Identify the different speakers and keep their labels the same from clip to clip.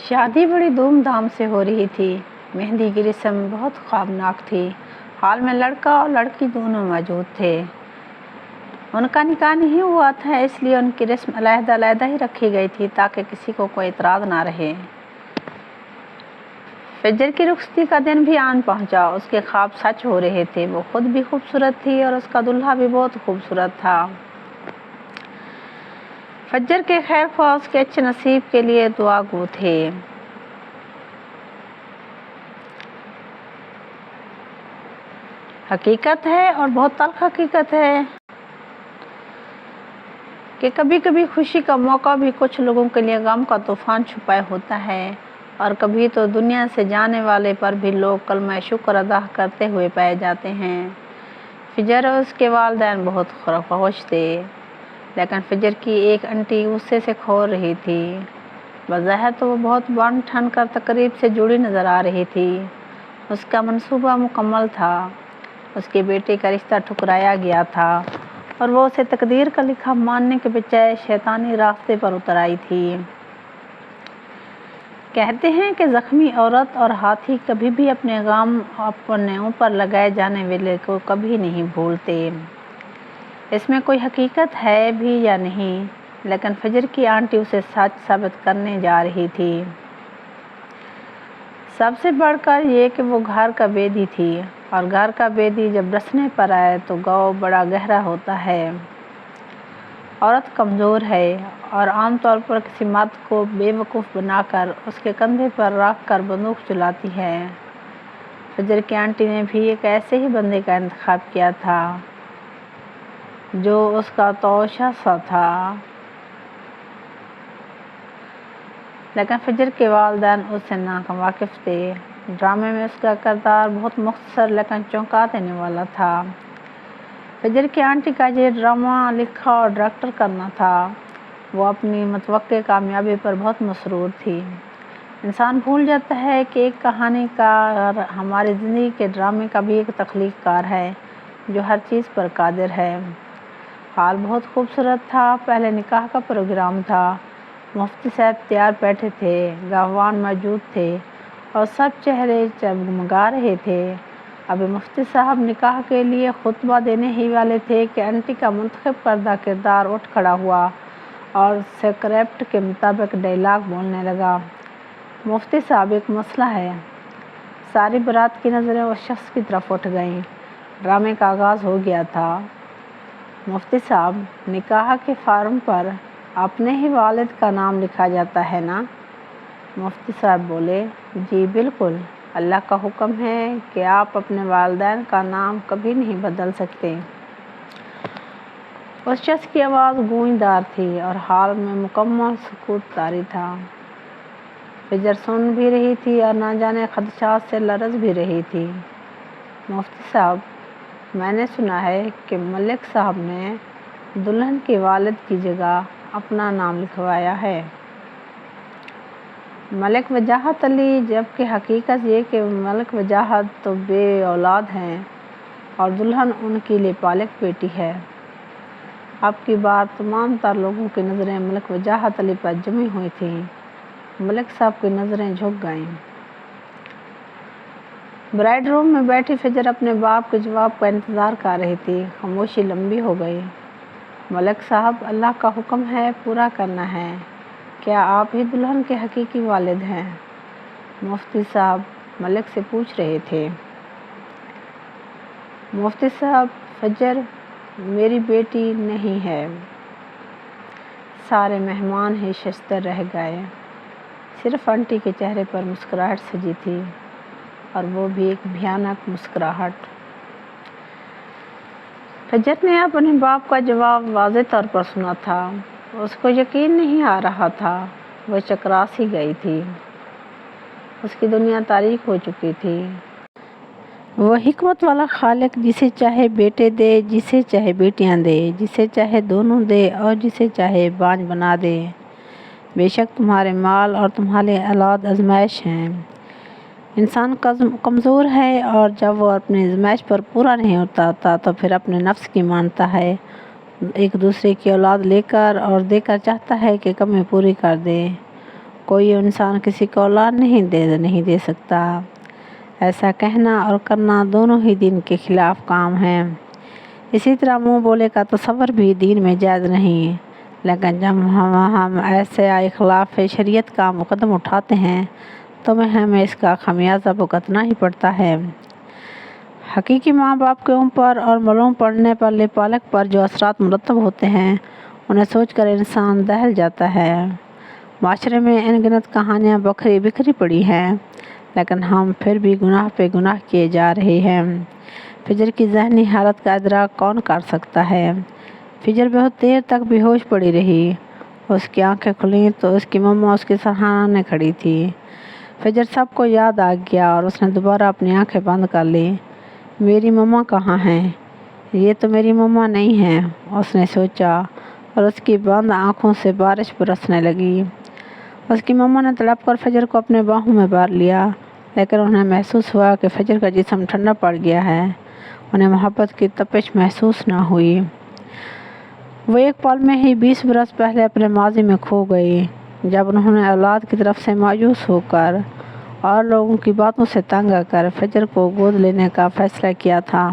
Speaker 1: شادی بڑی دھوم دھام سے ہو رہی تھی۔ مہندی کی رسم بہت خوابناک تھی۔ ہال میں لڑکا اور لڑکی دونوں موجود تھے۔ ان کا نکاح نہیں ہوا تھا، اس لیے ان کی رسم علیحدہ علیحدہ ہی رکھی گئی تھی تاکہ کسی کو کوئی اعتراض نہ رہے۔ فجر کی رخصتی کا دن بھی آن پہنچا۔ اس کے خواب سچ ہو رہے تھے۔ وہ خود بھی خوبصورت تھی اور اس کا دلہا بھی بہت خوبصورت تھا۔ فجر کے خیر خواہ اس کے اچھے نصیب کے لیے دعا گو تھے۔ حقیقت ہے اور بہت تلخ حقیقت ہے کہ کبھی کبھی خوشی کا موقع بھی کچھ لوگوں کے لیے غم کا طوفان چھپائے ہوتا ہے، اور کبھی تو دنیا سے جانے والے پر بھی لوگ کلمہ شکر ادا کرتے ہوئے پائے جاتے ہیں۔ فجر اور اس کے والدین بہت خوش تھے، لیکن فجر کی ایک آنٹی غصے سے کھول رہی تھی۔ بظاہر تو وہ بہت بن ٹھن کر تقریب سے جڑی نظر آ رہی تھی۔ اس کا منصوبہ مکمل تھا۔ اس کے بیٹے کا رشتہ ٹھکرایا گیا تھا اور وہ اسے تقدیر کا لکھا ماننے کے بجائے شیطانی راستے پر اتر آئی تھی۔ کہتے ہیں کہ زخمی عورت اور ہاتھی کبھی بھی اپنے غم اپنے اوپر لگائے جانے والے کو کبھی نہیں بھولتے۔ اس میں کوئی حقیقت ہے بھی یا نہیں، لیکن فجر کی آنٹی اسے سچ ثابت کرنے جا رہی تھی۔ سب سے بڑھ کر یہ کہ وہ گھر کا بیدی تھی، اور گھر کا بیدی جب رسنے پر آئے تو گاؤں بڑا گہرا ہوتا ہے۔ عورت کمزور ہے اور عام طور پر کسی مرد کو بے وقوف بنا کر اس کے کندھے پر رکھ کر بندوق چلاتی ہے۔ فجر کی آنٹی نے بھی ایک ایسے ہی بندے کا انتخاب کیا تھا جو اس کا توشہ سا تھا، لیکن فجر کے والدین اس سے ناواقف تھے۔ ڈرامے میں اس کا کردار بہت مختصر لیکن چونکا دینے والا تھا۔ فجر کی آنٹی کا یہ ڈرامہ لکھا اور ڈائریکٹ کرنا تھا۔ وہ اپنی متوقع کامیابی پر بہت مسرور تھی۔ انسان بھول جاتا ہے کہ ایک کہانی کار ہماری زندگی کے ڈرامے کا بھی ایک تخلیق کار ہے جو ہر چیز پر قادر ہے۔ حال بہت خوبصورت تھا۔ پہلے نکاح کا پروگرام تھا۔ مفتی صاحب تیار بیٹھے تھے، گواہان موجود تھے اور سب چہرے جگمگا رہے تھے۔ ابھی مفتی صاحب نکاح کے لیے خطبہ دینے ہی والے تھے کہ آنٹی کا منتخب کردہ کردار اٹھ کھڑا ہوا اور اسکرپٹ کے مطابق ڈائیلاگ بولنے لگا۔ مفتی صاحب، ایک مسئلہ ہے۔ ساری بارات کی نظریں اس شخص کی طرف اٹھ گئیں۔ ڈرامے کا آغاز ہو گیا تھا۔ مفتی صاحب، نکاح کے فارم پر اپنے ہی والد کا نام لکھا جاتا ہے نا؟ مفتی صاحب بولے، جی بالکل، اللہ کا حکم ہے کہ آپ اپنے والدین کا نام کبھی نہیں بدل سکتے۔ اس شخص کی آواز گونجدار تھی اور حال میں مکمل سکوت طاری تھا۔ فجر سن بھی رہی تھی اور نہ جانے خدشات سے لرز بھی رہی تھی۔ مفتی صاحب، میں نے سنا ہے کہ ملک صاحب نے دلہن کے والد کی جگہ اپنا نام لکھوایا ہے۔ ملک وجاہت علی، جبکہ حقیقت یہ کہ ملک وجاہت تو بے اولاد ہیں اور دلہن ان کی لیے پالک بیٹی ہے۔ اب کی بار تمام تر لوگوں کی نظریں ملک وجاہت علی پر جمی ہوئی تھیں۔ ملک صاحب کی نظریں جھک گئیں۔ برائڈ روم میں بیٹھی فجر اپنے باپ کے جواب کا انتظار کر رہی تھی۔ خاموشی لمبی ہو گئی۔ ملک صاحب، اللہ کا حکم ہے، پورا کرنا ہے۔ کیا آپ ہی دلہن کے حقیقی والد ہیں؟ مفتی صاحب ملک سے پوچھ رہے تھے۔ مفتی صاحب، فجر میری بیٹی نہیں ہے۔ سارے مہمان ہی ششدر رہ گئے۔ صرف آنٹی کے چہرے پر مسکراہٹ سجی تھی، اور وہ بھی ایک بھیانک مسکراہٹ۔ فجر نے اپنے باپ کا جواب واضح طور پر سنا تھا۔ اس کو یقین نہیں آ رہا تھا۔ وہ چکرا سی گئی تھی۔ اس کی دنیا تاریک ہو چکی تھی۔ وہ حکمت والا خالق جسے چاہے بیٹے دے، جسے چاہے بیٹیاں دے، جسے چاہے دونوں دے اور جسے چاہے بانجھ بنا دے۔ بے شک تمہارے مال اور تمہارے اولاد آزمائش ہیں۔ انسان کمزور ہے اور جب وہ اپنی آزمائش پر پورا نہیں اترتا تو پھر اپنے نفس کی مانتا ہے، ایک دوسرے کی اولاد لے کر اور دے کر چاہتا ہے کہ کمی پوری کر دے۔ کوئی انسان کسی کو اولاد نہیں دے سکتا۔ ایسا کہنا اور کرنا دونوں ہی دین کے خلاف کام ہیں۔ اسی طرح منہ بولے کا تصور بھی دین میں جائز نہیں، لیکن جب ہم ایسے خلاف شریعت کا قدم اٹھاتے ہیں تو ہمیں اس کا خمیازہ بھگتنا ہی پڑتا ہے۔ حقیقی ماں باپ کے اوپر اور معلوم پڑنے والے پالک پر جو اثرات مرتب ہوتے ہیں انہیں سوچ کر انسان دہل جاتا ہے۔ معاشرے میں ان گنت کہانیاں بکھری پڑی ہیں، لیکن ہم پھر بھی گناہ پہ گناہ کیے جا رہے ہیں۔ فجر کی ذہنی حالت کا ادراک کون کر سکتا ہے؟ فجر بہت دیر تک بے ہوش پڑی رہی۔ اس کی آنکھیں کھلیں تو اس کی مما اس کے سرانے کھڑی تھی۔ فجر سب کو یاد آ گیا اور اس نے دوبارہ اپنی آنکھیں بند کر لی۔ میری مما کہاں ہیں؟ یہ تو میری مما نہیں ہے، اس نے سوچا، اور اس کی بند آنکھوں سے بارش برسنے لگی۔ اس کی مما نے تڑپ کر فجر کو اپنے باہوں میں بھر لیا، لیکن انہیں محسوس ہوا کہ فجر کا جسم ٹھنڈا پڑ گیا ہے۔ انہیں محبت کی تپش محسوس نہ ہوئی۔ وہ ایک پل میں ہی 20 برس پہلے اپنے ماضی میں کھو گئی، جب انہوں نے اولاد کی طرف سے مایوس ہو کر اور لوگوں کی باتوں سے تنگ آ کر فجر کو گود لینے کا فیصلہ کیا تھا۔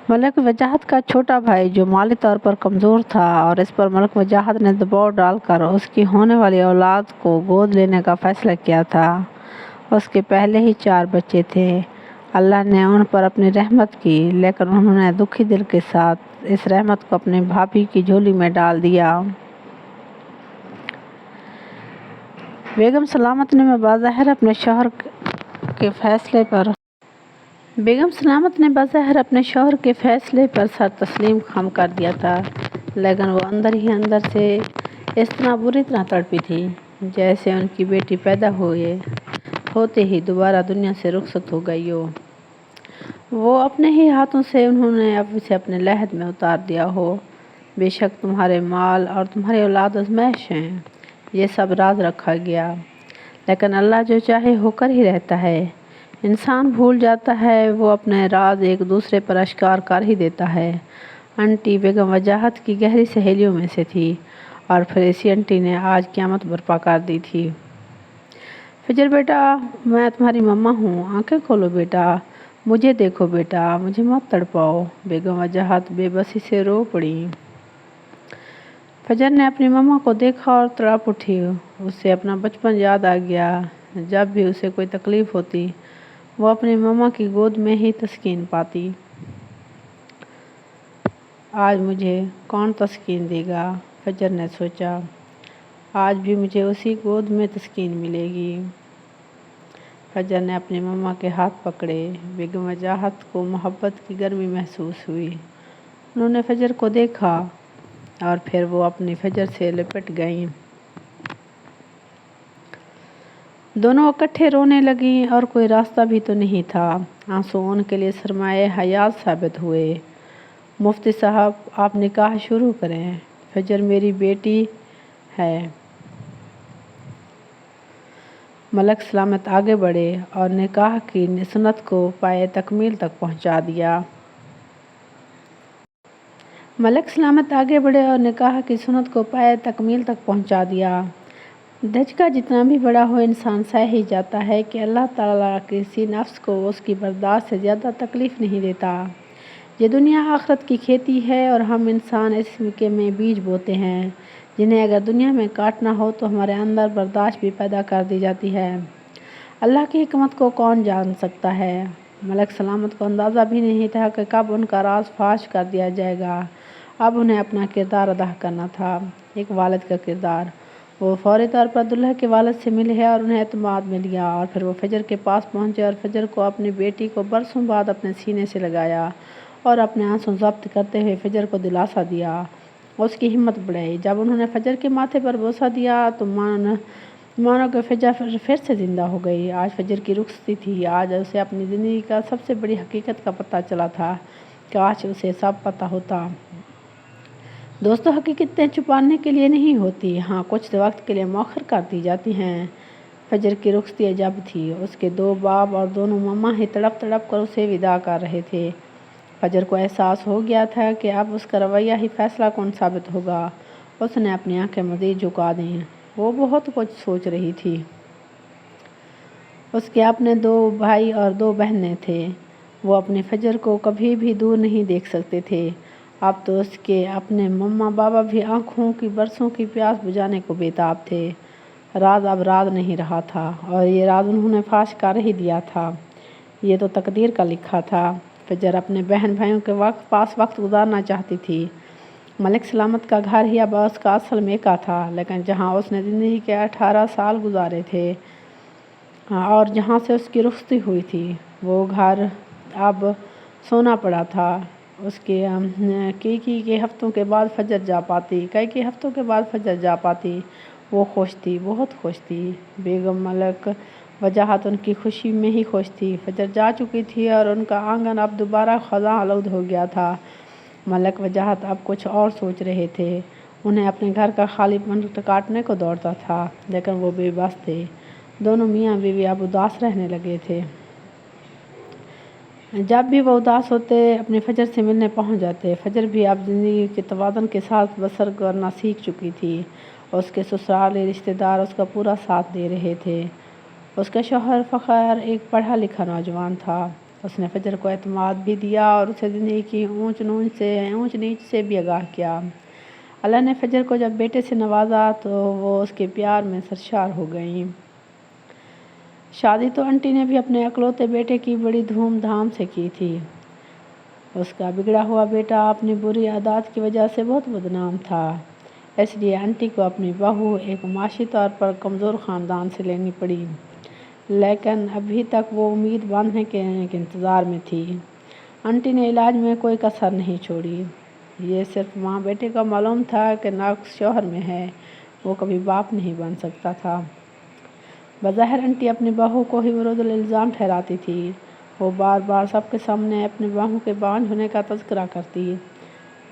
Speaker 1: ملک وجاہت کا چھوٹا بھائی جو مالی طور پر کمزور تھا، اور اس پر ملک وجاہت نے دباؤ ڈال کر اس کی ہونے والی اولاد کو گود لینے کا فیصلہ کیا تھا۔ اس کے پہلے ہی 4 بچے تھے۔ اللہ نے ان پر اپنی رحمت کی، لیکن انہوں نے دکھی دل کے ساتھ اس رحمت کو اپنی بھابھی کی جھولی میں ڈال دیا۔ بیگم سلامت نے بظاہر اپنے شوہر کے فیصلے پر سر تسلیم خم کر دیا تھا، لیکن وہ اندر ہی اندر سے اس طرح بری طرح تڑپی تھی جیسے ان کی بیٹی پیدا ہوتے ہی دوبارہ دنیا سے رخصت ہو گئی ہو۔ وہ اپنے ہی ہاتھوں سے انہوں نے اب اسے اپنے لحد میں اتار دیا ہو۔ بے شک تمہارے مال اور تمہاری اولاد آزمائش ہیں، یہ سب راز رکھا گیا، لیکن اللہ جو چاہے ہو کر ہی رہتا ہے۔ انسان بھول جاتا ہے، وہ اپنے راز ایک دوسرے پر اشکار کر ہی دیتا ہے۔ انٹی بیگم وجاہت کی گہری سہیلیوں میں سے تھی، اور پھر اسی انٹی نے آج قیامت برپا کر دی تھی۔ فجر بیٹا، میں تمہاری مما ہوں، آنکھیں کھولو بیٹا، مجھے دیکھو بیٹا، مجھے مت تڑپاؤ۔ بیگم وجاہت بے بسی سے رو پڑی۔ فجر نے اپنی مما کو دیکھا اور تڑپ اٹھی۔ اسے اپنا بچپن یاد آ گیا۔ جب بھی اسے کوئی تکلیف ہوتی وہ اپنی مما کی گود میں ہی تسکین پاتی۔ آج مجھے کون تسکین دے گا؟ فجر نے سوچا، آج بھی مجھے اسی گود میں تسکین ملے گی۔ فجر نے اپنی مما کے ہاتھ پکڑے۔ بیگم وجاہت کو محبت کی گرمی محسوس ہوئی۔ انہوں نے فجر کو دیکھا اور پھر وہ اپنی فجر سے لپٹ گئیں۔ دونوں اکٹھے رونے لگیں، اور کوئی راستہ بھی تو نہیں تھا۔ آنسو ان کے لیے سرمایہ حیات ثابت ہوئے۔ مفتی صاحب، آپ نکاح شروع کریں، فجر میری بیٹی ہے۔ ملک سلامت آگے بڑھے اور نکاح کی سنت کو پائے تکمیل تک پہنچا دیا۔ دھچکا جتنا بھی بڑا ہو، انسان سہ ہی جاتا ہے کہ اللہ تعالیٰ کسی نفس کو اس کی برداشت سے زیادہ تکلیف نہیں دیتا۔ یہ دنیا آخرت کی کھیتی ہے، اور ہم انسان اس میں بیج بوتے ہیں، جنہیں اگر دنیا میں کاٹنا ہو تو ہمارے اندر برداشت بھی پیدا کر دی جاتی ہے۔ اللہ کی حکمت کو کون جان سکتا ہے؟ ملک سلامت کو اندازہ بھی نہیں تھا کہ کب ان کا راز فاش کر دیا جائے گا۔ اب انہیں اپنا کردار ادا کرنا تھا، ایک والد کا کردار۔ وہ فوری طور پر دلہا کے والد سے ملے اور انہیں اعتماد میں لیا، اور پھر وہ فجر کے پاس پہنچے اور فجر کو اپنی بیٹی کو برسوں بعد اپنے سینے سے لگایا اور اپنے آنسو ضبط کرتے ہوئے فجر کو دلاسا دیا۔ اس کی ہمت بڑھائی۔ جب انہوں نے فجر کے ماتھے پر بوسہ دیا تو مانو کہ فجر پھر سے زندہ ہو گئی۔ آج فجر کی رخصتی تھی۔ آج اسے اپنی زندگی کا سب سے بڑی حقیقت کا پتہ چلا تھا۔ کاش اسے سب پتہ ہوتا۔ دوستو، حقیقتیں چھپانے کے لیے نہیں ہوتی، ہاں کچھ وقت کے لیے مؤخر کر دی جاتی ہیں۔ فجر کی رخصتی عجب تھی۔ اس کے 2 باپ اور دونوں مما ہی تڑپ تڑپ کر اسے وداع کر رہے تھے۔ فجر کو احساس ہو گیا تھا کہ اب اس کا رویہ ہی فیصلہ کن ثابت ہوگا۔ اس نے اپنی آنکھیں مزید جھکا دیں۔ وہ بہت کچھ سوچ رہی تھی۔ اس کے اپنے 2 بھائی اور 2 بہنیں تھے۔ وہ اپنے فجر کو کبھی بھی دور نہیں دیکھ سکتے تھے۔ اب تو اس کے اپنے مما بابا بھی آنکھوں کی برسوں کی پیاس بجھانے کو بےتاب تھے۔ راز اب راز نہیں رہا تھا، اور یہ راز انہوں نے فاش کر ہی دیا تھا۔ یہ تو تقدیر کا لکھا تھا۔ فجر اپنے بہن بھائیوں کے پاس وقت گزارنا چاہتی تھی۔ ملک سلامت کا گھر ہی اب اس کا اصل میکہ تھا، لیکن جہاں اس نے زندگی کے 18 سال گزارے تھے اور جہاں سے اس کی رخصتی ہوئی تھی، وہ گھر اب سونا پڑا تھا۔ اس کے کئی ہفتوں کے بعد فجر جا پاتی۔ وہ خوش تھی، بہت خوش تھی۔ بیگم ملک وجاہت ان کی خوشی میں ہی خوش تھی۔ فجر جا چکی تھی اور ان کا آنگن اب دوبارہ خزاں آلود ہو گیا تھا۔ ملک وجاہت اب کچھ اور سوچ رہے تھے۔ انہیں اپنے گھر کا خالی پن کاٹنے کو دوڑتا تھا، لیکن وہ بے بس تھے۔ دونوں میاں بیوی اب اداس رہنے لگے تھے۔ جب بھی وہ اداس ہوتے، اپنے فجر سے ملنے پہنچ جاتے۔ فجر بھی اب زندگی کے توازن کے ساتھ بسر کرنا سیکھ چکی تھی۔ اس کے سسرالی رشتہ دار اس کا پورا ساتھ دے رہے تھے۔ اس کا شوہر فخر ایک پڑھا لکھا نوجوان تھا۔ اس نے فجر کو اعتماد بھی دیا اور اسے زندگی کی اونچ نیچ سے بھی آگاہ کیا۔ اللہ نے فجر کو جب بیٹے سے نوازا تو وہ اس کے پیار میں سرشار ہو گئیں۔ شادی تو انٹی نے بھی اپنے اکلوتے بیٹے کی بڑی دھوم دھام سے کی تھی۔ اس کا بگڑا ہوا بیٹا اپنی بری عادات کی وجہ سے بہت بدنام تھا، اس لیے انٹی کو اپنی بہو ایک معاشی طور پر کمزور خاندان سے لینی پڑی، لیکن ابھی تک وہ امید باندھنے کے انتظار میں تھی۔ انٹی نے علاج میں کوئی کسر نہیں چھوڑی۔ یہ صرف ماں بیٹے کو معلوم تھا کہ نقص شوہر میں ہے، وہ کبھی باپ نہیں بن سکتا تھا۔ بظاہر انٹی اپنی بہو کو ہی مرود الزام ٹھہراتی تھی۔ وہ بار بار سب کے سامنے اپنی بہو کے بانجھ ہونے کا تذکرہ کرتی۔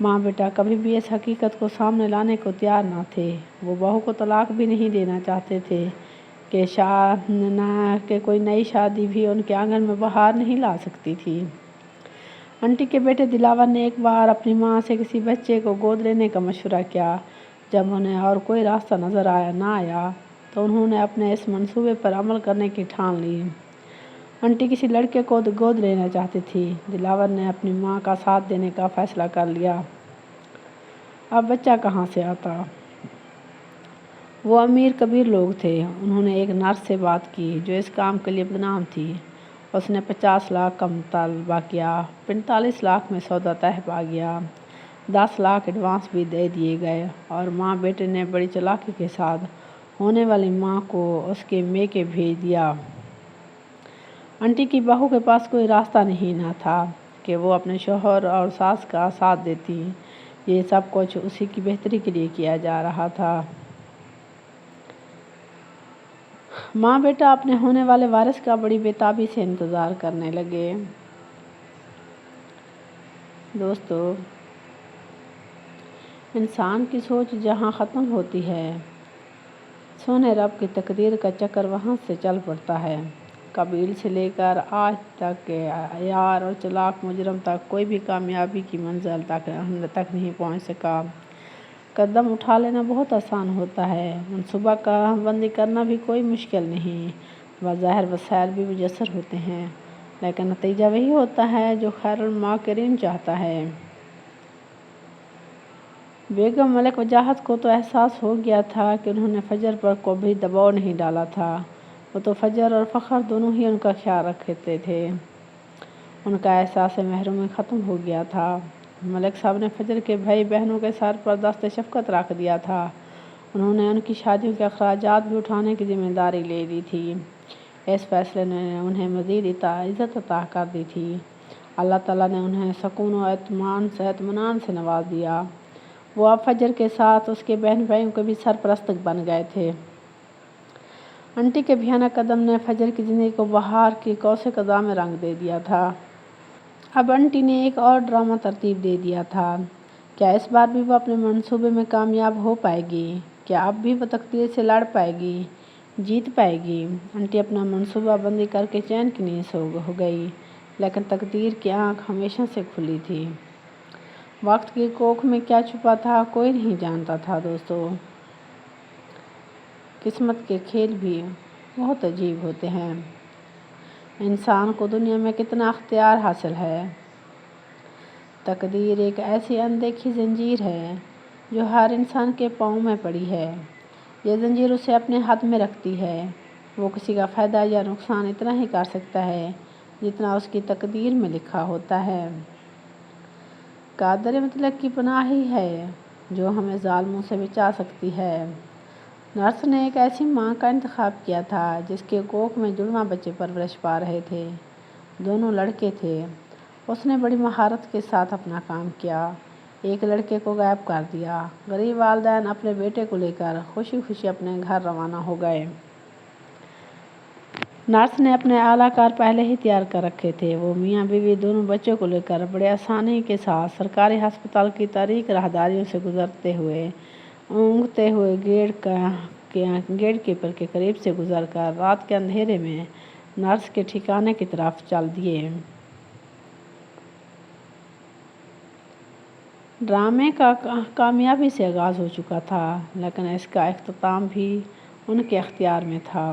Speaker 1: ماں بیٹا کبھی بھی اس حقیقت کو سامنے لانے کو تیار نہ تھے۔ وہ بہو کو طلاق بھی نہیں دینا چاہتے تھے کہ کوئی نئی شادی بھی ان کے آنگن میں بہار نہیں لا سکتی تھی۔ انٹی کے بیٹے دلاور نے ایک بار اپنی ماں سے کسی بچے کو گود لینے کا مشورہ کیا۔ جب انہیں اور کوئی راستہ نظر نہ آیا تو انہوں نے اپنے اس منصوبے پر عمل کرنے کی ٹھان لی۔ انٹی کسی لڑکے کو گود لینا چاہتی تھی۔ دلاور نے اپنی ماں کا ساتھ دینے کا فیصلہ کر لیا۔ اب بچہ کہاں سے آتا؟ وہ امیر کبیر لوگ تھے۔ انہوں نے ایک نرس سے بات کی جو اس کام کے لیے بدنام تھی۔ اس نے 50 لاکھ کا مطالبہ کیا۔ 45 لاکھ میں سودا طے پا گیا۔ 10 لاکھ ایڈوانس بھی دے دیے گئے، اور ماں بیٹے نے بڑی چالاکی کے ساتھ ہونے والی ماں کو اس کے میکے بھیج دیا۔ انٹی کی بہو کے پاس کوئی راستہ نہیں نہ تھا کہ وہ اپنے شوہر اور ساس کا ساتھ دیتی۔ یہ سب کچھ اسی کی بہتری کے لیے کیا جا رہا تھا۔ ماں بیٹا اپنے ہونے والے وارث کا بڑی بےتابی سے انتظار کرنے لگے۔ دوستو، انسان کی سوچ جہاں ختم ہوتی ہے، سونے رب کی تقدیر کا چکر وہاں سے چل پڑتا ہے۔ قابیل سے لے کر آج تک کے عیار اور چلاک مجرم تک کوئی بھی کامیابی کی منزل تک نہیں پہنچ سکا۔ قدم اٹھا لینا بہت آسان ہوتا ہے، منصوبہ بندی کرنا بھی کوئی مشکل نہیں، بظاہر وسائل بھی میسر ہوتے ہیں، لیکن نتیجہ وہی ہوتا ہے جو خیر الماکرین چاہتا ہے۔ بیگم ملک وجاہت کو تو احساس ہو گیا تھا کہ انہوں نے فجر پر کبھی دباؤ نہیں ڈالا تھا۔ وہ تو فجر اور فخر دونوں ہی ان کا خیال رکھتے تھے۔ ان کا احساس محرومی ختم ہو گیا تھا۔ ملک صاحب نے فجر کے بھائی بہنوں کے سر پر دست شفقت رکھ دیا تھا۔ انہوں نے ان کی شادیوں کے اخراجات بھی اٹھانے کی ذمہ داری لے لی تھی۔ اس فیصلے نے انہیں مزید عزت عطا کر دی تھی۔ اللہ تعالیٰ نے انہیں سکون و اطمینان سے نواز دیا۔ وہ اب فجر کے ساتھ اس کے بہن بھائیوں کے بھی سرپرست بن گئے تھے۔ انٹی کے بھیانک قدم نے فجر کی زندگی کو بہار کی کوسے خزاں میں رنگ دے دیا تھا۔ اب انٹی نے ایک اور ڈرامہ ترتیب دے دیا تھا۔ کیا اس بار بھی وہ اپنے منصوبے میں کامیاب ہو پائے گی؟ کیا اب بھی وہ تقدیر سے لڑ پائے گی، جیت پائے گی؟ انٹی اپنا منصوبہ بندی کر کے چین کی نیند ہو گئی، لیکن تقدیر کی آنکھ ہمیشہ سے کھلی تھی۔ وقت کی کوکھ میں کیا چھپا تھا کوئی نہیں جانتا تھا۔ دوستو، قسمت کے کھیل بھی بہت عجیب ہوتے ہیں۔ انسان کو دنیا میں کتنا اختیار حاصل ہے۔ تقدیر ایک ایسی اندیکھی زنجیر ہے جو ہر انسان کے پاؤں میں پڑی ہے۔ یہ زنجیر اسے اپنے ہاتھ میں رکھتی ہے۔ وہ کسی کا فائدہ یا نقصان اتنا ہی کر سکتا ہے جتنا اس کی تقدیر میں لکھا ہوتا ہے۔ قادر مطلق کی پناہ ہی ہے جو ہمیں ظالموں سے بچا سکتی ہے۔ نرس نے ایک ایسی ماں کا انتخاب کیا تھا جس کے کوکھ میں جڑواں بچے پرورش پا رہے تھے۔ دونوں لڑکے تھے۔ اس نے بڑی مہارت کے ساتھ اپنا کام کیا۔ ایک لڑکے کو غائب کر دیا۔ غریب والدین اپنے بیٹے کو لے کر خوشی خوشی اپنے گھر روانہ ہو گئے۔ نرس نے اپنے اعلیٰ کار پہلے ہی تیار کر رکھے تھے۔ وہ میاں بیوی دونوں بچوں کو لے کر بڑے آسانی کے ساتھ سرکاری ہسپتال کی تاریک راہداریوں سے گزرتے ہوئے اونگتے ہوئے گیٹ کیپر کے قریب سے گزر کر رات کے اندھیرے میں نرس کے ٹھکانے کی طرف چل دیے۔ ڈرامے کا کامیابی سے آغاز ہو چکا تھا لیکن اس کا اختتام بھی ان کے اختیار میں تھا۔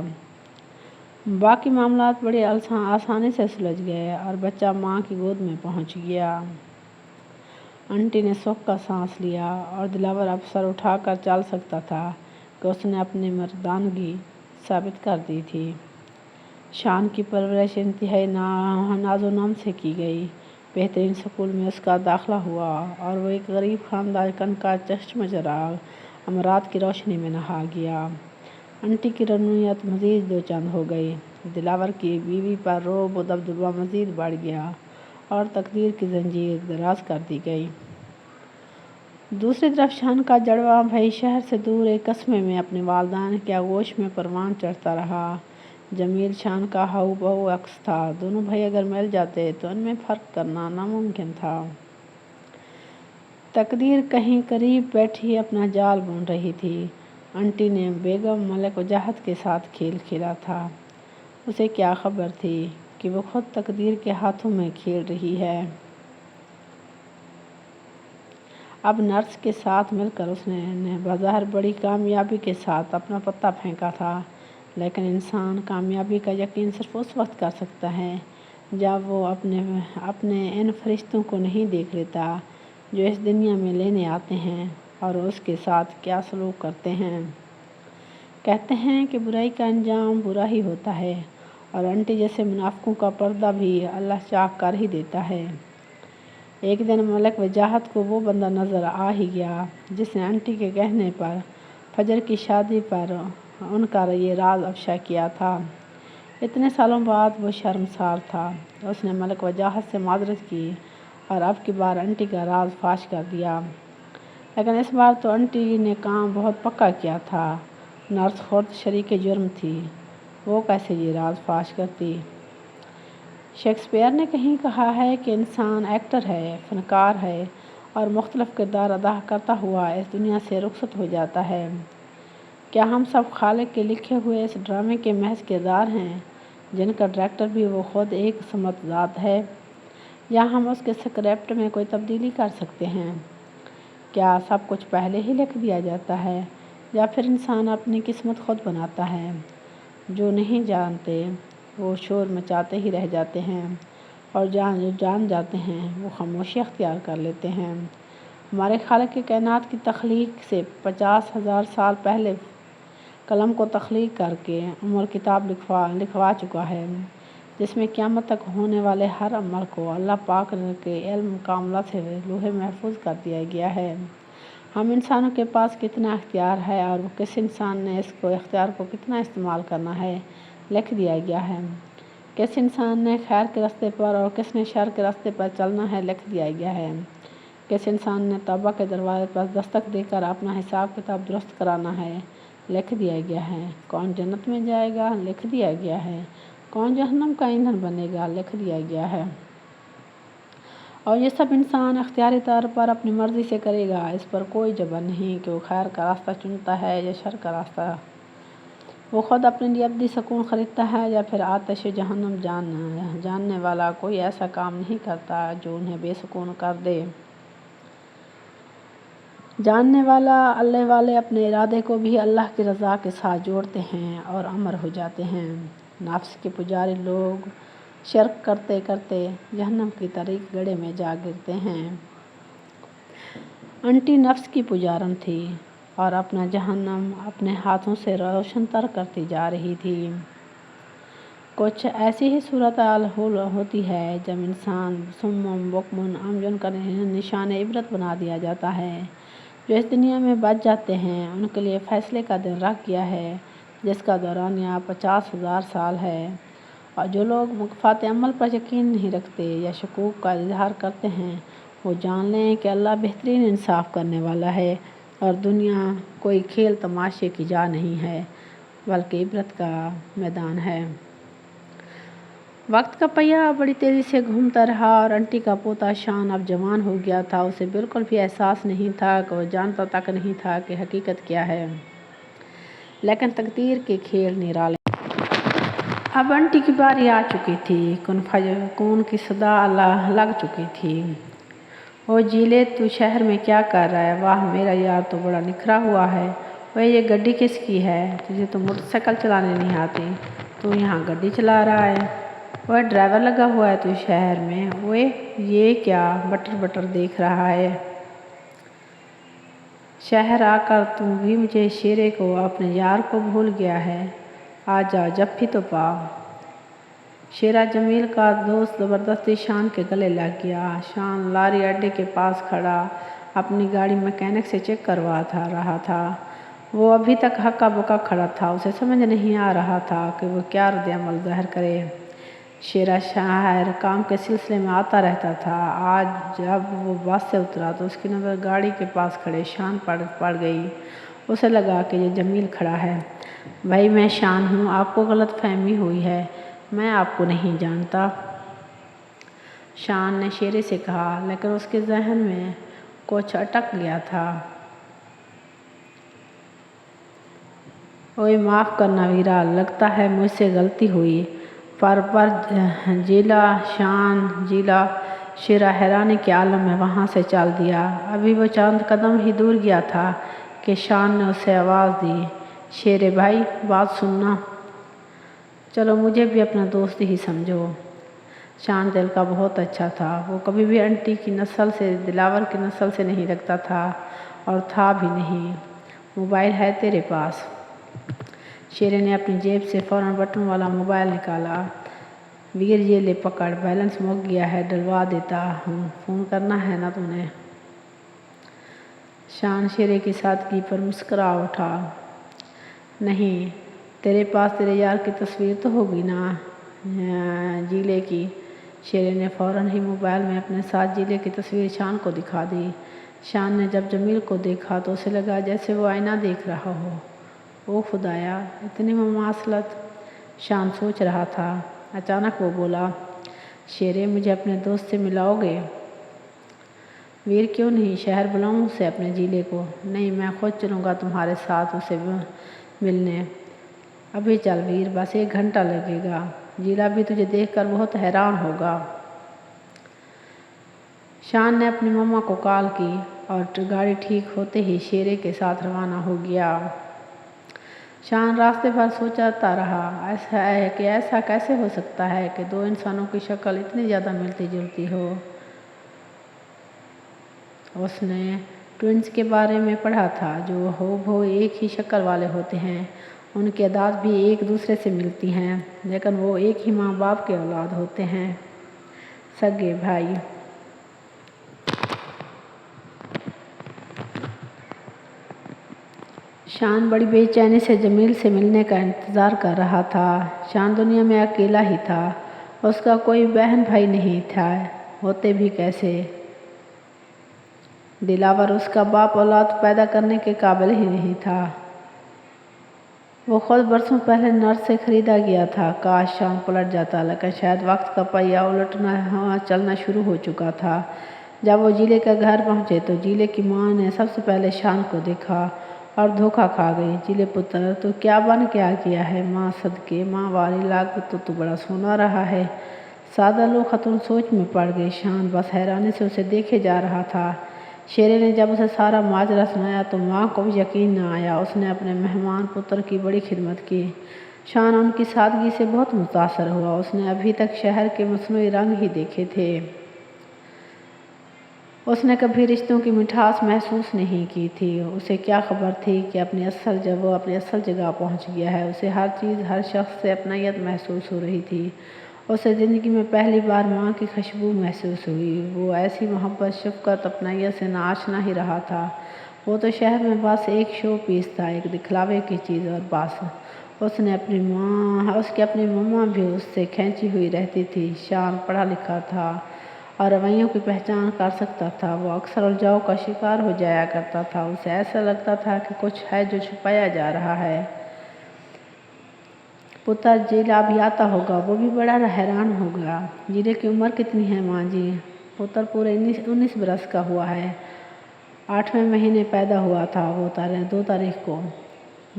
Speaker 1: باقی معاملات بڑی آسانی سے سلجھ گئے اور بچہ ماں کی گود میں پہنچ گیا۔ آنٹی نے سکھ کا سانس لیا اور دلاور اب سر اٹھا کر چل سکتا تھا کہ اس نے اپنی مردانگی ثابت کر دی تھی۔ شان کی پرورش انتہائی ناز و نم سے کی گئی۔ بہترین سکول میں اس کا داخلہ ہوا اور وہ ایک غریب خاندان کا چشم چراغ امارات کی روشنی میں نہا گیا۔ آنٹی کی رنونیت مزید دو چند ہو گئی۔ دلاور کی بیوی پر رعب و دبدبہ مزید بڑھ گیا اور تقدیر کی زنجیر دراز کر دی گئی۔ دوسری طرف شان کا جڑواں بھائی شہر سے دور ایک قصبے میں اپنے والدین کی آغوش میں پروان چڑھتا رہا۔ جمیل شان کا ہاؤ بہو عکس تھا۔ دونوں بھائی اگر مل جاتے تو ان میں فرق کرنا ناممکن تھا۔ تقدیر کہیں قریب بیٹھی اپنا جال بن رہی تھی۔ آنٹی نے بیگم ملک وجاہت کے ساتھ کھیل کھیلا تھا۔ اسے کیا خبر تھی کہ وہ خود تقدیر کے ہاتھوں میں کھیل رہی ہے۔ اب نرس کے ساتھ مل کر اس نے بظاہر بڑی کامیابی کے ساتھ اپنا پتہ پھینکا تھا، لیکن انسان کامیابی کا یقین صرف اس وقت کر سکتا ہے جب وہ اپنے ان فرشتوں کو نہیں دیکھ لیتا جو اس دنیا میں لینے آتے ہیں اور اس کے ساتھ کیا سلوک کرتے ہیں۔ کہتے ہیں کہ برائی کا انجام برا ہی ہوتا ہے اور آنٹی جیسے منافقوں کا پردہ بھی اللہ چاک کر ہی دیتا ہے۔ ایک دن ملک وجاہت کو وہ بندہ نظر آ ہی گیا جس نے آنٹی کے کہنے پر فجر کی شادی پر ان کا یہ راز افشا کیا تھا۔ اتنے سالوں بعد وہ شرمسار تھا۔ اس نے ملک وجاہت سے معذرت کی اور اب کی بار آنٹی کا راز فاش کر دیا، لیکن اس بار تو آنٹی نے کام بہت پکا کیا تھا۔ نرس خود شریک جرم تھی، وہ کیسے یہ راز فاش کرتی؟ شیکسپیئر نے کہیں کہا ہے کہ انسان ایکٹر ہے، فنکار ہے اور مختلف کردار ادا کرتا ہوا اس دنیا سے رخصت ہو جاتا ہے۔ کیا ہم سب خالق کے لکھے ہوئے اس ڈرامے کے محض کردار ہیں جن کا ڈائریکٹر بھی وہ خود ایک سمت ذات ہے، یا ہم اس کے اسکرپٹ میں کوئی تبدیلی کر سکتے ہیں؟ کیا سب کچھ پہلے ہی لکھ دیا جاتا ہے یا پھر انسان اپنی قسمت خود بناتا ہے؟ جو نہیں جانتے وہ شور مچاتے ہی رہ جاتے ہیں اور جو جان جاتے ہیں وہ خاموشی اختیار کر لیتے ہیں۔ ہمارے خالق کی کائنات کی تخلیق سے 50,000 سال پہلے قلم کو تخلیق کر کے کتاب لکھوا چکا ہے جس میں قیامت تک ہونے والے ہر عمل کو اللہ پاک کے علم کاملہ سے لوح محفوظ کر دیا گیا ہے۔ ہم انسانوں کے پاس کتنا اختیار ہے اور وہ کس انسان نے اس اختیار کو کتنا استعمال کرنا ہے لکھ دیا گیا ہے۔ کس انسان نے خیر کے راستے پر اور کس نے شر کے راستے پر چلنا ہے لکھ دیا گیا ہے۔ کس انسان نے توبہ کے دروازے پر دستک دے کر اپنا حساب کتاب درست کرانا ہے لکھ دیا گیا ہے۔ کون جنت میں جائے گا لکھ دیا گیا ہے، کون جہنم کا ایندھن بنے گا لکھ دیا گیا ہے۔ اور یہ سب انسان اختیاری طور پر اپنی مرضی سے کرے گا۔ اس پر کوئی جبر نہیں کہ وہ خیر کا راستہ چنتا ہے یا شر کا راستہ۔ وہ خود اپنے لیے ابدی سکون خریدتا ہے یا پھر آتش جہنم جاننے والا کوئی ایسا کام نہیں کرتا جو انہیں بے سکون کر دے۔ جاننے والا اللہ والے اپنے ارادے کو بھی اللہ کی رضا کے ساتھ جوڑتے ہیں اور امر ہو جاتے ہیں۔ نفس کے پجاری لوگ شرک کرتے کرتے جہنم کی طریق گڑھے میں جا گرتے ہیں۔ انٹی نفس کی پجارن تھی اور اپنا جہنم اپنے ہاتھوں سے روشن تر کرتی جا رہی تھی۔ کچھ ایسی ہی صورتحال ہوتی ہے جب انسان صم بکم عمی کا نشان عبرت بنا دیا جاتا ہے۔ جو اس دنیا میں بچ جاتے ہیں ان کے لیے فیصلے کا دن رکھ گیا ہے جس کا دورانیہ 50,000 سال ہے، اور جو لوگ مکافات عمل پر یقین نہیں رکھتے یا شکوک کا اظہار کرتے ہیں وہ جان لیں کہ اللہ بہترین انصاف کرنے والا ہے اور دنیا کوئی کھیل تماشے کی جا نہیں ہے بلکہ عبرت کا میدان ہے۔ وقت کا پہیہ بڑی تیزی سے گھومتا رہا اور انٹی کا پوتا شان اب جوان ہو گیا تھا۔ اسے بالکل بھی احساس نہیں تھا کہ وہ جانتا تک نہیں تھا کہ حقیقت کیا ہے، لیکن تقدیر کے کھیل نرالے۔ اب انٹی کی باری آ چکی تھی، کن فیکون کی صدا لگ چکی تھی۔ او جیلے، تو شہر میں کیا کر رہا ہے؟ واہ، میرا یار تو بڑا نکھرا ہوا ہے۔ وہ یہ گڈی کس کی ہے؟ تجھے تو موٹر سائیکل چلانے نہیں آتی، تو یہاں گڈی چلا رہا ہے؟ وہ ڈرائیور لگا ہوا ہے تو شہر میں؟ اوئے یہ کیا بٹر بٹر دیکھ رہا ہے؟ شہر آ کر تو بھی مجھے شیرے کو اپنے یار کو بھول گیا ہے۔ آ جا، جپھی تو پا۔ شیرہ جمیل کا دوست زبردستی شان کے گلے لگ گیا۔ شان لاری اڈے کے پاس کھڑا اپنی گاڑی میکینک سے چیک کروا رہا تھا۔ وہ ابھی تک ہکا بکا کھڑا تھا، اسے سمجھ نہیں آ رہا تھا کہ وہ کیا رد عمل ظاہر کرے۔ شیرہ شہر کام کے سلسلے میں آتا رہتا تھا۔ آج جب وہ بس سے اترا تو اس کی نظر گاڑی کے پاس کھڑے شان پڑ گئی۔ اسے لگا کہ یہ جمیل کھڑا ہے۔ بھائی، میں شان ہوں، آپ کو غلط فہمی ہوئی ہے، میں آپ کو نہیں جانتا، شان نے شیرے سے کہا، لیکن اس کے ذہن میں کچھ اٹک گیا تھا۔ اوئے معاف کرنا ویرا، لگتا ہے مجھ سے غلطی ہوئی۔ پر جیلا شان جیلا۔ شیرہ حیرانی کے عالم میں وہاں سے چل دیا۔ ابھی وہ چند قدم ہی دور گیا تھا کہ شان نے اسے آواز دی، شیرے بھائی، بات سننا، چلو مجھے بھی اپنا دوست ہی سمجھو۔ شان دل کا بہت اچھا تھا، وہ کبھی بھی انٹی کی نسل سے دلاور کی نسل سے نہیں لگتا تھا اور تھا بھی نہیں۔ موبائل ہے تیرے پاس؟ شیرے نے اپنی جیب سے فوراً بٹن والا موبائل نکالا۔ ویر یہ لے پکڑ، بیلنس مک گیا ہے، ڈلوا دیتا ہوں، فون کرنا ہے نا تو نے؟ شان شیرے کی سادگی پر مسکرا اٹھا۔ نہیں، تیرے پاس تیرے یار کی تصویر تو ہوگی نا جیلے کی؟ شیرے نے فوراً ہی موبائل میں اپنے ساتھ جیلے کی تصویر شان کو دکھا دی۔ شان نے جب جمیل کو دیکھا تو اسے لگا جیسے وہ آئینہ دیکھ رہا ہو۔ او خدایا، اتنی مماثلت! شان سوچ رہا تھا۔ اچانک وہ بولا، شیرے، مجھے اپنے دوست سے ملاؤ گے؟ ویر، کیوں نہیں، شہر بلاؤں اسے اپنے جیلے کو؟ نہیں، میں خود چلوں گا تمہارے ساتھ اسے ملنے۔ ابھی چل ویر، بس 1 گھنٹہ لگے گا، جیلا بھی تجھے دیکھ کر بہت حیران ہوگا۔ شان نے اپنی مما کو کال کی اور گاڑی ٹھیک ہوتے ہی شیرے کے ساتھ روانہ ہو گیا۔ شان راستے بھر سوچتا رہا ایسا کیسے ہو سکتا ہے کہ 2 انسانوں کی شکل اتنی زیادہ ملتی جلتی ہو۔ اس نے ٹوئنز کے بارے میں پڑھا تھا جو ہو بہو ایک ہی شکل والے ہوتے ہیں، ان کی عادات بھی ایک دوسرے سے ملتی ہیں، لیکن وہ ایک ہی ماں باپ کے اولاد ہوتے ہیں، سگے بھائی۔ شان بڑی بے چینی سے جمیل سے ملنے کا انتظار کر رہا تھا۔ شان دنیا میں اکیلا ہی تھا، اس کا کوئی بہن بھائی نہیں تھا، ہوتے بھی کیسے؟ دلاور اس کا باپ اولاد پیدا کرنے کے قابل ہی نہیں تھا۔ وہ خود برسوں پہلے نرس سے خریدا گیا تھا۔ کاش شان پلٹ جاتا، لیکن شاید وقت کا پہیہ الٹنا چلنا شروع ہو چکا تھا۔ جب وہ جیلے کے گھر پہنچے تو جیلے کی ماں نے سب سے پہلے شان کو دیکھا اور دھوکا کھا گئی۔ جیلے پتر، تو کیا بن کے آ گیا ہے؟ ماں صدقے، ماں والی لاگ تو بڑا سونا رہا ہے۔ سادہ لو خاتون سوچ میں پڑ گئی۔ شان بس حیرانی سے اسے دیکھے جا رہا تھا۔ شیرے نے جب اسے سارا ماجرا سنایا تو ماں کو بھی یقین نہ آیا۔ اس نے اپنے مہمان پتر کی بڑی خدمت کی۔ شان ان کی سادگی سے بہت متاثر ہوا۔ اس نے ابھی تک شہر کے مصنوعی رنگ ہی دیکھے تھے۔ اس نے کبھی رشتوں کی مٹھاس محسوس نہیں کی تھی۔ اسے کیا خبر تھی کہ جب وہ اپنی اصل جگہ پہنچ گیا ہے، اسے ہر چیز، ہر شخص سے اپنائیت محسوس ہو رہی تھی۔ اسے زندگی میں پہلی بار ماں کی خوشبو محسوس ہوئی۔ وہ ایسی محبت، شفقت، اپنائیت سے ناآشنا ہی رہا تھا۔ وہ تو شہر میں بس ایک شو پیس تھا، ایک دکھلاوے کی چیز، اور بس۔ اس کی اپنی ماں بھی اس سے کھینچی ہوئی رہتی تھی۔ شان پڑھا لکھا تھا اور رویوں کی پہچان کر سکتا تھا۔ وہ اکثر الجھاؤ کا شکار ہو جایا کرتا تھا۔ اسے ایسا لگتا تھا کہ کچھ ہے جو چھپایا جا رہا ہے۔ پتر جیلا بھی آتا ہوگا، وہ بھی بڑا حیران ہو گیا۔ جیلے کی عمر کتنی ہے ماں جی؟ پتر پورے 19 برس کا ہوا ہے۔ 8ویں مہینے پیدا ہوا تھا وہ 2 تاریخ کو۔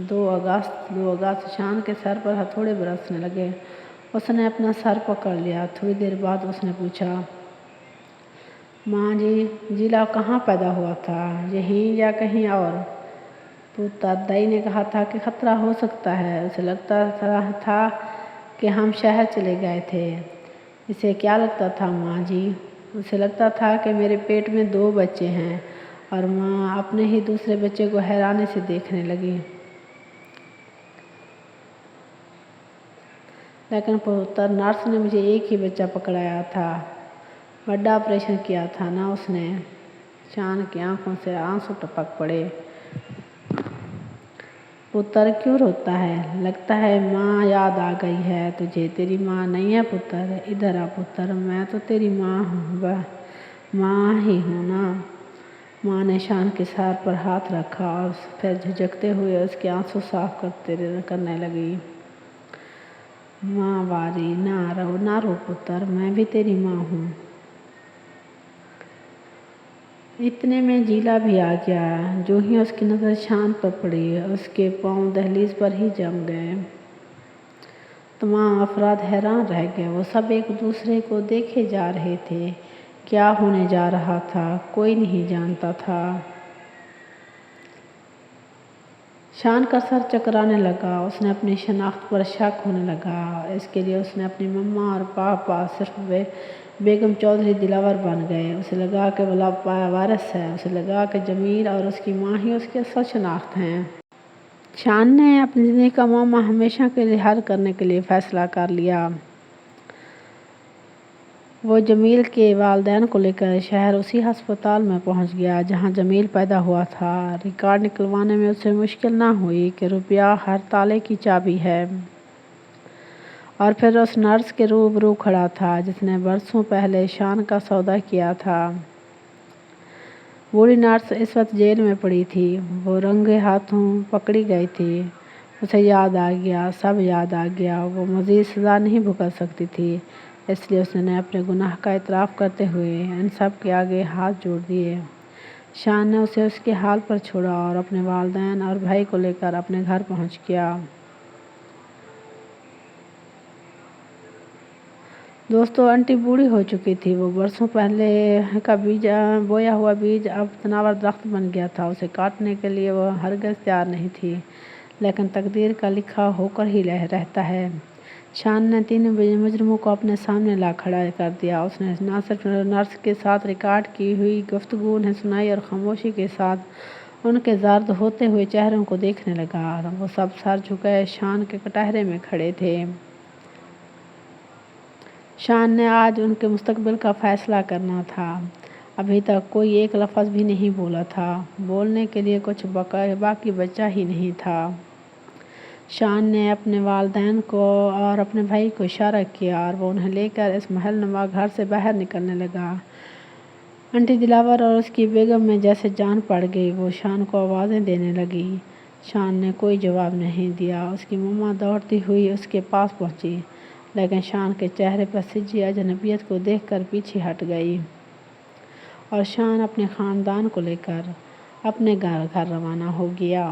Speaker 1: 2 اگست شان کے سر پر ہتھوڑے برسنے لگے۔ اس نے اپنا سر پکڑ لیا۔ تھوڑی دیر بعد اس نے پوچھا، ماں جی، جیلا کہاں پیدا ہوا تھا، یہیں یا کہیں اور؟ پتر دائی نے کہا تھا کہ خطرہ ہو سکتا ہے۔ اسے لگتا تھا کہ ہم شہر چلے گئے تھے۔ اسے کیا لگتا تھا ماں جی؟ اسے لگتا تھا کہ میرے پیٹ میں 2 بچے ہیں، اور ماں اپنے ہی دوسرے بچے کو حیرانی سے دیکھنے لگی۔ لیکن پتر، نرس نے مجھے ایک ہی بچہ پکڑایا تھا، بڑا آپریشن کیا تھا نا اس نے۔ شان کی آنکھوں سے آنسو ٹپک پڑے۔ پتر کیوں روتا ہے؟ لگتا ہے ماں یاد آ گئی ہے تجھے؟ تیری ماں نہیں ہے پتر؟ ادھر آ پتر، میں تو تیری ماں ہی ہوں نا۔ ماں نے شان کے سر پر ہاتھ رکھا اور پھر جھجکتے ہوئے اس کے آنسو صاف کرنے لگی۔ ماں واری، نہ رو پتر، میں بھی تیری ماں ہوں۔ اتنے میں جیلا بھی آ گیا۔ جو ہی اس کی نظر شان پر پڑی، اس کے پاؤں دہلیز پر ہی جم گئے۔ تمام افراد حیران رہ گئے۔ وہ سب ایک دوسرے کو دیکھے جا رہے تھے۔ کیا ہونے جا رہا تھا، کوئی نہیں جانتا تھا۔ شان کا سر چکرانے لگا۔ اس نے اپنی شناخت پر شک ہونے لگا۔ اس کے لیے اس نے اپنی ماں اور پاپا صرف بیگم چودھری دلاور بن گئے۔ اسے لگا کہ وارث ہے۔ اسے لگا کہ جمیل اور اس کی ماں ہی اس کی اصل شناخت ہیں۔ شان نے اپنی زندگی کا معمہ ہمیشہ کے لیے حل کرنے کے لیے فیصلہ کر لیا۔ وہ جمیل کے والدین کو لے کر شہر اسی ہسپتال میں پہنچ گیا جہاں جمیل پیدا ہوا تھا۔ ریکارڈ نکلوانے میں اسے مشکل نہ ہوئی کہ روپیہ ہر تالے کی چابی ہے۔ اور پھر اس نرس کے روبرو کھڑا تھا جس نے برسوں پہلے شان کا سودا کیا تھا۔ بوڑھی نرس اس وقت جیل میں پڑی تھی۔ وہ رنگے ہاتھوں پکڑی گئی تھی۔ اسے یاد آ گیا، سب یاد آ گیا۔ وہ مزید سزا نہیں بھگت سکتی تھی، اس لیے اس نے اپنے گناہ کا اعتراف کرتے ہوئے ان سب کے آگے ہاتھ جوڑ دیے۔ شان نے اسے اس کے حال پر چھوڑا اور اپنے والدین اور بھائی کو لے کر اپنے گھر پہنچ گیا۔ دوستو، آنٹی بوڑھی ہو چکی تھی۔ وہ برسوں پہلے کا بویا ہوا بیج اب تناور درخت بن گیا تھا۔ اسے کاٹنے کے لیے وہ ہرگز تیار نہیں تھی، لیکن تقدیر کا لکھا ہو کر ہی رہتا ہے۔ شان نے 3 مجرموں کو اپنے سامنے لا کھڑا کر دیا۔ اس نے نہ صرف نرس کے ساتھ ریکارڈ کی ہوئی گفتگو انہیں سنائی اور خاموشی کے ساتھ ان کے زرد ہوتے ہوئے چہروں کو دیکھنے لگا۔ وہ سب سر جھکائے شان کے کٹہرے میں کھڑے تھے۔ شان نے آج ان کے مستقبل کا فیصلہ کرنا تھا۔ ابھی تک کوئی ایک لفظ بھی نہیں بولا تھا۔ بولنے کے لیے کچھ باقی بچا ہی نہیں تھا۔ شان نے اپنے والدین کو اور اپنے بھائی کو اشارہ کیا اور وہ انہیں لے کر اس محل نما گھر سے باہر نکلنے لگا۔ آنٹی دلاور اور اس کی بیگم میں جیسے جان پڑ گئی۔ وہ شان کو آوازیں دینے لگی۔ شان نے کوئی جواب نہیں دیا۔ اس کی ماں دوڑتی ہوئی اس کے پاس پہنچی، لیکن شان کے چہرے پر سجی اجنبیت کو دیکھ کر پیچھے ہٹ گئی، اور شان اپنے خاندان کو لے کر اپنے گھر روانہ ہو گیا۔